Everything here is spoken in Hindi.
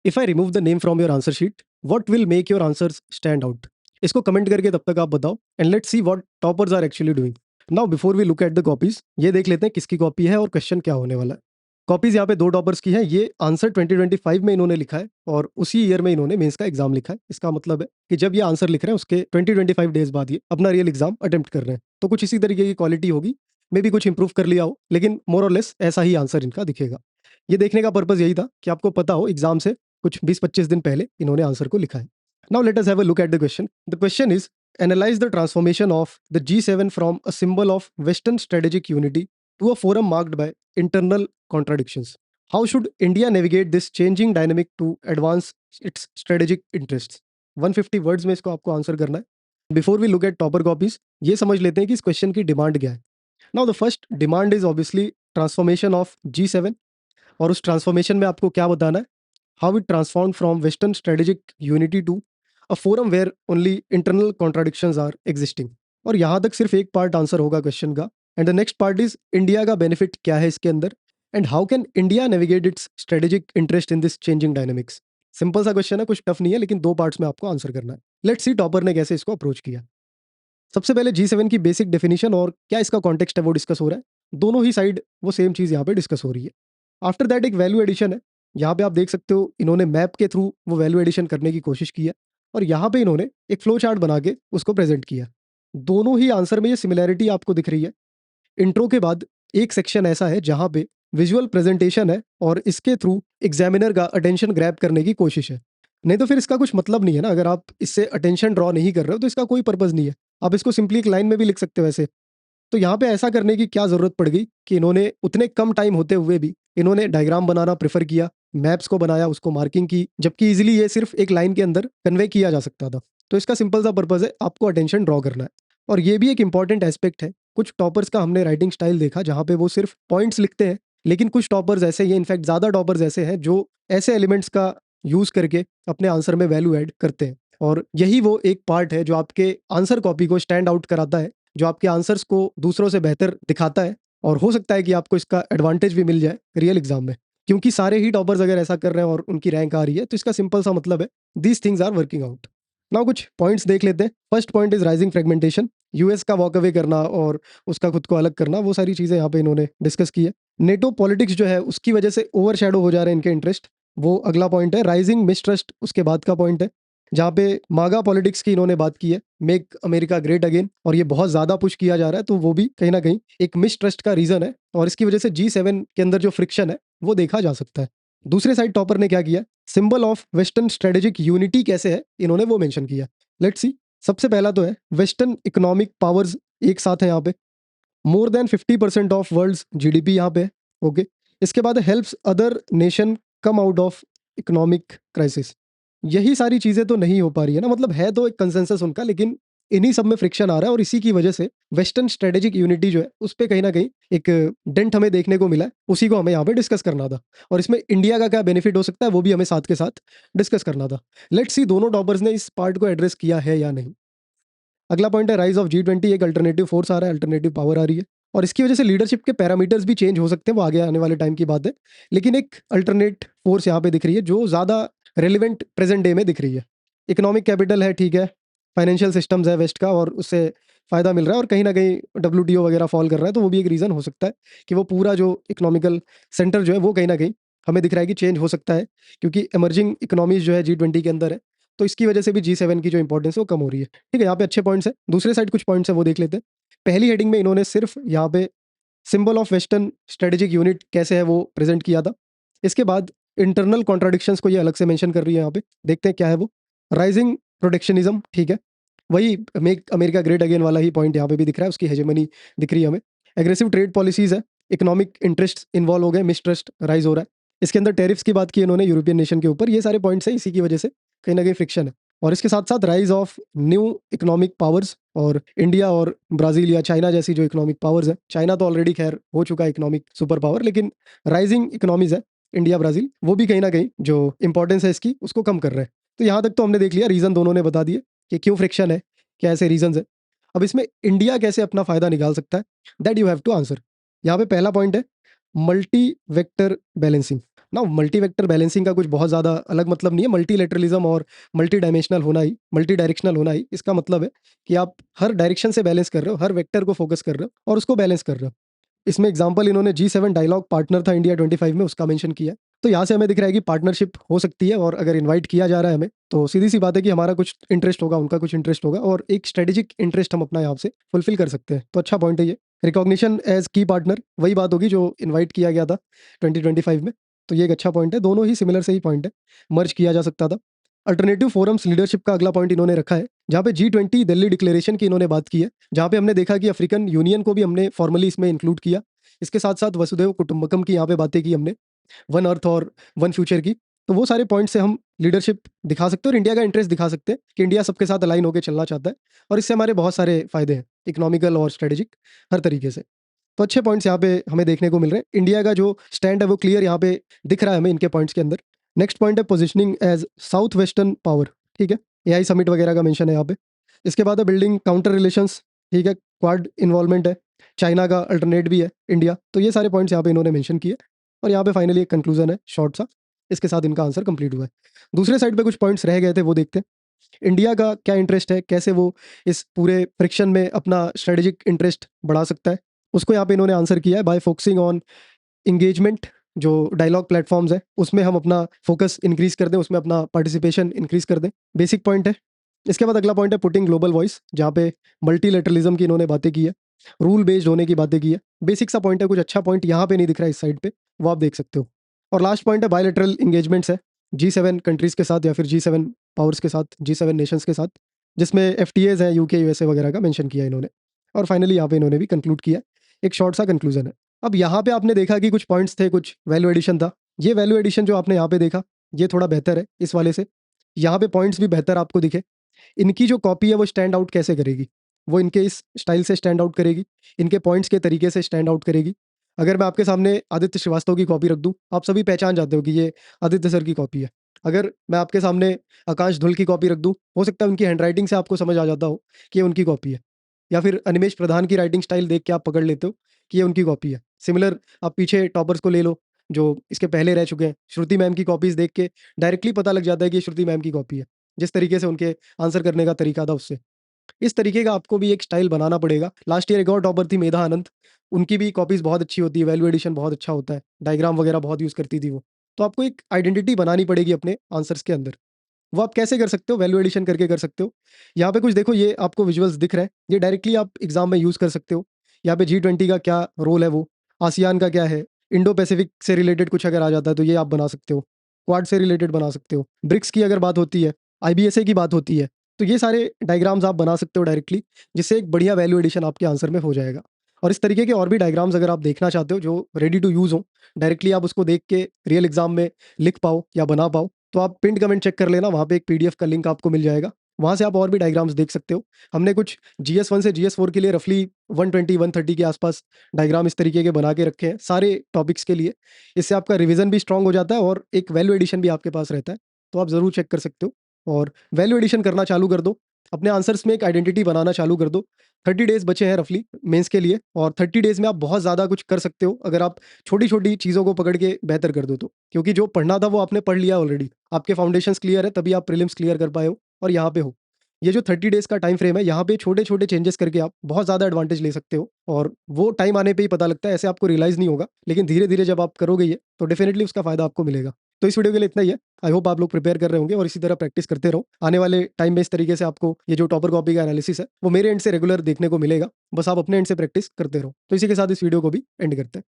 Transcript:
If I remove the name from your answer sheet, what will make your answers stand out? इसको कमेंट करके तब तक आप बताओ and let's see what toppers are actually doing. Now before we look at the copies, ये देख लेते हैं किसकी कॉपी है और क्वेश्चन क्या होने वाला है। कॉपीज यहाँ पे दो टॉपर्स की है। ये आंसर 2025 में इन्होंने लिखा है और उसी ईयर में इन्होंने मेंस का एग्जाम लिखा है। इसका मतलब है कि जब ये आंसर लिख रहे हैं उसके 2025 डेज बाद ये अपना रियल एग्जाम अटेम्प्ट कर रहे हैं। तो कुछ इसी तरीके की क्वालिटी होगी, मे भी कुछ इंप्रूव कर लिया हो, लेकिन मोर और लेस ऐसा ही आंसर इनका दिखेगा। ये देखने का पर्पज यही था कि आपको पता हो एग्जाम से कुछ 20-25 दिन पहले इन्होंने आंसर को लिखा है। Now let us have a look at the question. The question is, analyse the transformation of the G7 from a symbol of western strategic unity to a forum marked by internal contradictions. How should India navigate this changing dynamic to advance its strategic interests? 150 words में इसको आपको आंसर करना है। Before we look at topper copies, ये समझ लेते हैं कि इस क्वेश्चन की डिमांड क्या है। Now the first demand is obviously transformation of G7, और उस ट्रांसफॉर्मेशन में आपको क्या बताना है? How it transform from western strategic unity to a forum where only internal contradictions are existing. और यहाँ तक सिर्फ एक पार्ट आंसर होगा क्वेश्चन का, and the next part is India का बेनिफिट क्या है इसके अंदर, and how can India navigate its strategic interest in this changing dynamics. Simple सा क्वेश्चन है, कुछ टफ नहीं है, लेकिन दो पार्ट्स में आपको आंसर करना है। लेट्स सी टॉपर ने कैसे इसको अप्रोच किया। सबसे पहले G7 की बेसिक डेफिनेशन और क्या इसका कॉन्टेक्स्ट है वो डिस्कस हो रहा है। दोनों ही साइड वो सेम चीज़ यहाँ पे डिस्कस हो रही है। आफ्टर दैट एक वैल्यू एडिशन है। यहाँ पे आप देख सकते हो इन्होंने मैप के थ्रू वो वैल्यू एडिशन करने की कोशिश की है, और यहाँ पे इन्होंने एक फ्लो चार्ट बना के उसको प्रेजेंट किया। दोनों ही आंसर में ये सिमिलैरिटी आपको दिख रही है। इंट्रो के बाद एक सेक्शन ऐसा है जहाँ पे विजुअल प्रेजेंटेशन है और इसके थ्रू एग्जामिनर का अटेंशन ग्रैब करने की कोशिश है। नहीं तो फिर इसका कुछ मतलब नहीं है ना। अगर आप इससे अटेंशन ड्रॉ नहीं कर रहे हो तो इसका कोई पर्पज नहीं है। आप इसको सिंपली एक लाइन में भी लिख सकते हो वैसे। तो यहाँ पे ऐसा करने की क्या जरूरत पड़ गई कि इन्होंने उतने कम टाइम होते हुए भी इन्होंने डायग्राम बनाना प्रेफर किया, मैप्स को बनाया, उसको मार्किंग की, जबकि इजीली ये सिर्फ एक लाइन के अंदर कन्वे किया जा सकता था। तो इसका सिंपल सा पर्पज है, आपको अटेंशन ड्रॉ करना है। और ये भी एक इंपॉर्टेंट एस्पेक्ट है। कुछ टॉपर्स का हमने राइटिंग स्टाइल देखा जहाँ पे वो सिर्फ पॉइंट्स लिखते हैं, लेकिन कुछ टॉपर्स ऐसे ही, इनफैक्ट ज़्यादा टॉपर्स ऐसे हैं जो ऐसे एलिमेंट्स का यूज़ करके अपने आंसर में वैल्यू ऐड करते हैं। और यही वो एक पार्ट है जो आपके आंसर कॉपी को स्टैंड आउट कराता है, जो आपके आंसर्स को दूसरों से बेहतर दिखाता है। और हो सकता है कि आपको इसका एडवांटेज भी मिल जाए रियल एग्जाम में, क्योंकि सारे ही टॉपर्स अगर ऐसा कर रहे हैं और उनकी रैंक आ रही है तो इसका सिंपल सा मतलब है these things are working out. Now कुछ पॉइंट्स देख लेते हैं। First point is rising fragmentation. US का वॉक अवे करना और उसका खुद को अलग करना, वो सारी चीज़ें यहाँ पे इन्होंने डिस्कस की है। नेटो पॉलिटिक्स जो है उसकी वजह से ओवर शैडो हो जा रहे हैं इनके इंटरेस्ट, वो अगला पॉइंट है। राइजिंग मिसट्रस्ट उसके बाद का पॉइंट है, जहाँ पे मागा पॉलिटिक्स की इन्होंने बात की है, मेक अमेरिका ग्रेट अगेन, और ये बहुत ज़्यादा पुश किया जा रहा है, तो वो भी कहीं ना कहीं एक मिसट्रस्ट का रीज़न है, और इसकी वजह से G7 के अंदर जो फ्रिक्शन है वो देखा जा सकता है। दूसरे साइड टॉपर ने क्या किया, symbol of western strategic unity कैसे है इन्होंने वो मेंशन किया। Let's see. सबसे पहला तो है वेस्टर्न इकोनॉमिक पावर्स एक साथ है यहाँ पे, more than 50% of world's GDP यहाँ पे है। ओके। इसके बाद helps other nation come out of economic crisis. यही सारी चीजें तो नहीं हो पा रही है ना, मतलब है तो एक कंसेंसस उनका, लेकिन इन्हीं सब में फ्रिक्शन आ रहा है, और इसी की वजह से वेस्टर्न स्ट्रेटेजिक यूनिटी जो है उस पर कहीं ना कहीं एक डेंट हमें देखने को मिला है। उसी को हमें यहाँ पे डिस्कस करना था, और इसमें इंडिया का क्या बेनिफिट हो सकता है वो भी हमें साथ के साथ डिस्कस करना था। लेट्स सी दोनों टॉपर्स ने इस पार्ट को एड्रेस किया है या नहीं। अगला पॉइंट है राइज ऑफ G20। एक अल्टरनेटिव फोर्स आ रहा है, अल्टरनेटिव पावर आ रही है, और इसकी वजह से लीडरशिप के पैरामीटर्स भी चेंज हो सकते हैं, वो आगे आने वाले टाइम की बात है। लेकिन एक अल्टरनेट फोर्स यहाँ पे दिख रही है जो ज़्यादा रेलिवेंट प्रेजेंट डे में दिख रही है। इकोनॉमिक कैपिटल है, ठीक है, फाइनेंशियल सिस्टम्स है वेस्ट का, और उससे फ़ायदा मिल रहा है, और कहीं ना कहीं WTO वगैरह फॉल कर रहा है, तो वो भी एक रीज़न हो सकता है कि वो पूरा जो इकोनॉमिकल सेंटर जो है वो कहीं ना कहीं हमें दिख रहा है कि चेंज हो सकता है, क्योंकि इमर्जिंग इकोनॉमीज जो है G20 के अंदर है, तो इसकी वजह से भी G7 की जो इंपॉर्टेंस है वो कम हो रही है। ठीक है, यहाँ पे अच्छे पॉइंट्स हैं। दूसरे साइड कुछ पॉइंट्स है वो देख लेते हैं। पहली हेडिंग में इन्होंने सिर्फ यहाँ पे symbol of western strategic unit कैसे है वो प्रेजेंट किया था। इसके बाद इंटरनल कॉन्ट्राडिक्शंस को ये अलग से मेंशन कर रही है यहाँ पे, देखते हैं क्या है वो। राइजिंग प्रोटेक्शनिज्म, ठीक है, वही मेक अमेरिका ग्रेट अगेन वाला ही पॉइंट यहाँ पे भी दिख रहा है, उसकी हेजेमनी दिख रही है हमें। एग्रेसिव ट्रेड पॉलिसीज है, इकोनॉमिक इंटरेस्ट इन्वॉल्व हो गए, मिसट्रस्ट राइज हो रहा है। इसके अंदर टेरिफ्स की बात की इन्होंने यूरोपियन नेशन के ऊपर। ये सारे पॉइंट्स हैं, इसी की वजह से कहीं ना कहीं फ्रिक्शन है। और इसके साथ साथ rise of new economic powers, और इंडिया और ब्राज़ील या चाइना जैसी जो इकोनॉमिक पावर्स है, चाइना तो ऑलरेडी खैर हो चुका है इकोनॉमिक सुपर पावर, लेकिन राइजिंग इकोनॉमीज है इंडिया ब्राज़ील, वो भी कहीं ना कहीं जो इंपॉर्टेंस है इसकी उसको कम कर रहे हैं। तो यहाँ तक तो हमने देख लिया, रीज़न दोनों ने बता दिए कि क्यों फ्रिक्शन है, क्या ऐसे रीजंस है। अब इसमें इंडिया कैसे अपना फायदा निकाल सकता है, that you have to answer. यहाँ पे पहला पॉइंट है मल्टी वेक्टर बैलेंसिंग। ना मल्टी वेक्टर बैलेंसिंग का कुछ बहुत ज़्यादा अलग मतलब नहीं है। मल्टीलेटरलिज्म और मल्टी डायमेंशनल होना ही, मल्टी डायरेक्शनल होना ही इसका मतलब है कि आप हर डायरेक्शन से बैलेंस कर रहे हो, हर वेक्टर को फोकस कर रहे हो और उसको बैलेंस कर रहे हो। इसमें एग्जांपल इन्होंने G7 डायलॉग पार्टनर था इंडिया 25 में, उसका मेंशन किया है। तो यहाँ से हमें दिख रहा है कि पार्टनरशिप हो सकती है और अगर इनवाइट किया जा रहा है हमें, तो सीधी सी बात है कि हमारा कुछ इंटरेस्ट होगा, उनका कुछ इंटरेस्ट होगा और एक स्ट्रेटेजिक इंटरेस्ट हम अपना यहाँ से फुलफिल कर सकते हैं। तो अच्छा पॉइंट है ये। रिकॉग्निशन एज की पार्टनर वही बात होगी जो इन्वाइट किया गया था 2025 में। तो ये एक अच्छा पॉइंट है, दोनों ही सिमिलर से ही पॉइंट है, मर्ज किया जा सकता था। अल्टरनेटिव फोरम्स लीडरशिप का अगला पॉइंट इन्होंने रखा है, जहाँ पे G20 दिल्ली डिक्लेरेशन की इन्होंने बात की है, जहाँ पे हमने देखा कि अफ्रीकन यूनियन को भी हमने फॉर्मली इसमें इंक्लूड किया। इसके साथ साथ वसुधैव कुटुंबकम की यहाँ पे बातें की हमने, वन अर्थ और वन फ्यूचर की। तो वो सारे पॉइंट से हम लीडरशिप दिखा सकते हैं और इंडिया का इंटरेस्ट दिखा सकते हैं कि इंडिया सबके साथ अलाइन होकर चलना चाहता है और इससे हमारे बहुत सारे फायदे हैं, इकोनॉमिकल और स्ट्रेटेजिक, हर तरीके से। तो अच्छे पॉइंट्स यहाँ पे हमें देखने को मिल रहे हैं। इंडिया का जो स्टैंड है वो क्लियर यहाँ पे दिख रहा है हमें इनके पॉइंट्स के अंदर। नेक्स्ट पॉइंट है positioning as south western power. ठीक है, AI समिट वगैरह का मेंशन है यहाँ पे। इसके बाद है बिल्डिंग काउंटर रिलेशंस। ठीक है, क्वाड इन्वॉल्वमेंट है, चाइना का अल्टरनेट भी है इंडिया। तो ये सारे पॉइंट्स यहाँ पे इन्होंने मेंशन किए और यहाँ पे फाइनली एक कंक्लूजन है शॉर्ट सा। इसके साथ इनका आंसर कंप्लीट हुआ है। दूसरे साइड पे कुछ पॉइंट्स रह गए थे, वो देखते हैं। इंडिया का क्या इंटरेस्ट है, कैसे वो इस पूरे फ्रिक्शन में अपना स्ट्रेटेजिक इंटरेस्ट बढ़ा सकता है, उसको यहाँ पे इन्होंने आंसर किया है बाय फोकसिंग ऑन इंगेजमेंट। जो डायलॉग प्लेटफॉर्म्स है उसमें हम अपना फोकस इंक्रीज कर दें, उसमें अपना पार्टिसिपेशन इंक्रीज कर दें, बेसिक पॉइंट है। इसके बाद अगला पॉइंट है पुटिंग ग्लोबल वॉइस, जहाँ पे मल्टीलेटरलिज्म की इन्होंने बातें की है, रूल बेस्ड होने की बातें की है। बेसिक सा पॉइंट है, कुछ अच्छा पॉइंट यहाँ पे नहीं दिख रहा है इस साइड पे, वो आप देख सकते हो। और लास्ट पॉइंट है बायलैटरल इंगेजमेंट्स है, G7 कंट्रीज के साथ या फिर G7 पावर्स के साथ, G7 नेशंस के साथ, जिसमें FTAs हैं, UK USA वगैरह का मेंशन किया इन्होंने। और फाइनली यहाँ पे इन्होंने भी कंक्लूड किया, एक शॉर्ट सा कंक्लूजन है। अब यहाँ पे आपने देखा कि कुछ पॉइंट्स थे, कुछ वैल्यू एडिशन था। ये वैल्यू एडिशन जो आपने यहाँ पे देखा, ये थोड़ा बेहतर है इस वाले से। यहाँ पे पॉइंट्स भी बेहतर आपको दिखे। इनकी जो कॉपी है वो स्टैंड आउट कैसे करेगी, वो इनके इस स्टाइल से स्टैंड आउट करेगी, इनके पॉइंट्स के तरीके से स्टैंड आउट करेगी। अगर मैं आपके सामने आदित्य श्रीवास्तव की कॉपी रख दूँ, आप सभी पहचान जाते हो कि ये आदित्य सर की कॉपी है। अगर मैं आपके सामने आकाश धुल की कॉपी रख दूँ, हो सकता है उनकी हैंडराइटिंग से आपको समझ आ जाता हो कि ये उनकी कॉपी है। या फिर अनिमेश प्रधान की राइटिंग स्टाइल देख के आप पकड़ लेते हो कि ये उनकी कॉपी है। सिमिलर आप पीछे टॉपर्स को ले लो जो इसके पहले रह चुके हैं, श्रुति मैम की कॉपीज देख के डायरेक्टली पता लग जाता है कि ये श्रुति मैम की कॉपी है, जिस तरीके से उनके आंसर करने का तरीका था उससे। इस तरीके का आपको भी एक स्टाइल बनाना पड़ेगा। लास्ट ईयर एक और टॉपर थी मेधा आनंद, उनकी भी कॉपीज बहुत अच्छी होती है, वैल्यू एडिशन बहुत अच्छा होता है, डायग्राम वगैरह बहुत यूज़ करती थी वो। तो आपको एक आइडेंटिटी बनानी पड़ेगी अपने आंसर्स के अंदर। वो आप कैसे कर सकते हो, वैल्यू एडिशन करके कर सकते हो। यहाँ पे कुछ देखो, ये आपको विजुअल्स दिख रहे हैं, ये डायरेक्टली आप एग्जाम में यूज़ कर सकते हो। यहाँ पे G20 का क्या रोल है, वो आसियान का क्या है, इंडो पैसिफिक से रिलेटेड कुछ अगर आ जाता है तो ये आप बना सकते हो, क्वाड से रिलेटेड बना सकते हो, ब्रिक्स की अगर बात होती है, IBSA की बात होती है, तो ये सारे डायग्राम्स आप बना सकते हो डायरेक्टली, जिससे एक बढ़िया वैल्यू एडिशन आपके आंसर में हो जाएगा। और इस तरीके के और भी डायग्राम्स अगर आप देखना चाहते हो जो रेडी टू यूज़ हो, डायरेक्टली आप उसको देख के रियल एग्जाम में लिख पाओ या बना पाओ, तो आप पिंड कमेंट चेक कर लेना, वहाँ पे एक PDF का लिंक आपको मिल जाएगा। वहाँ से आप और भी डायग्राम्स देख सकते हो। हमने कुछ GS1 से GS4 के लिए रफली 120-130 के आसपास डायग्राम इस तरीके के बना के रखे हैं सारे टॉपिक्स के लिए। इससे आपका रिवीजन भी स्ट्रांग हो जाता है और एक वैल्यू एडिशन भी आपके पास रहता है। तो आप ज़रूर चेक कर सकते हो और वैल्यू एडिशन करना चालू कर दो। अपने आंसर्स में एक आइडेंटिटी बनाना चालू कर दो। 30 डेज़ बचे हैं रफली मेंस के लिए और 30 डेज़ में आप बहुत ज़्यादा कुछ कर सकते हो अगर आप छोटी-छोटी चीज़ों को पकड़ के बेहतर कर दो तो। क्योंकि जो पढ़ना था वो आपने पढ़ लिया ऑलरेडी। आपके फाउंडेशंस क्लियर है, तभी आप प्रीलिम्स क्लियर कर पाए हो और यहाँ पे हो। ये जो 30 डेज़ का टाइम फ्रेम है, यहाँ पे छोटे-छोटे चेंजेस करके आप बहुत ज़्यादा एडवांटेज ले सकते हो और वो टाइम आने पे ही पता लगता है, ऐसे आपको रियलाइज़ नहीं होगा। लेकिन धीरे-धीरे जब आप करोगे ये, तो डेफिनिटली उसका फ़ायदा आपको मिलेगा। तो इस वीडियो के लिए इतना ही है। आई होप आप लोग प्रिपेयर कर रहे होंगे और इसी तरह प्रैक्टिस करते रहो। आने वाले टाइम में इस तरीके से आपको ये जो टॉपर कॉपी का एनालिसिस है, वो मेरे एंड से रेगुलर देखने को मिलेगा। बस आप अपने एंड से प्रैक्टिस करते रहो। तो इसी के साथ इस वीडियो को भी एंड करते हैं।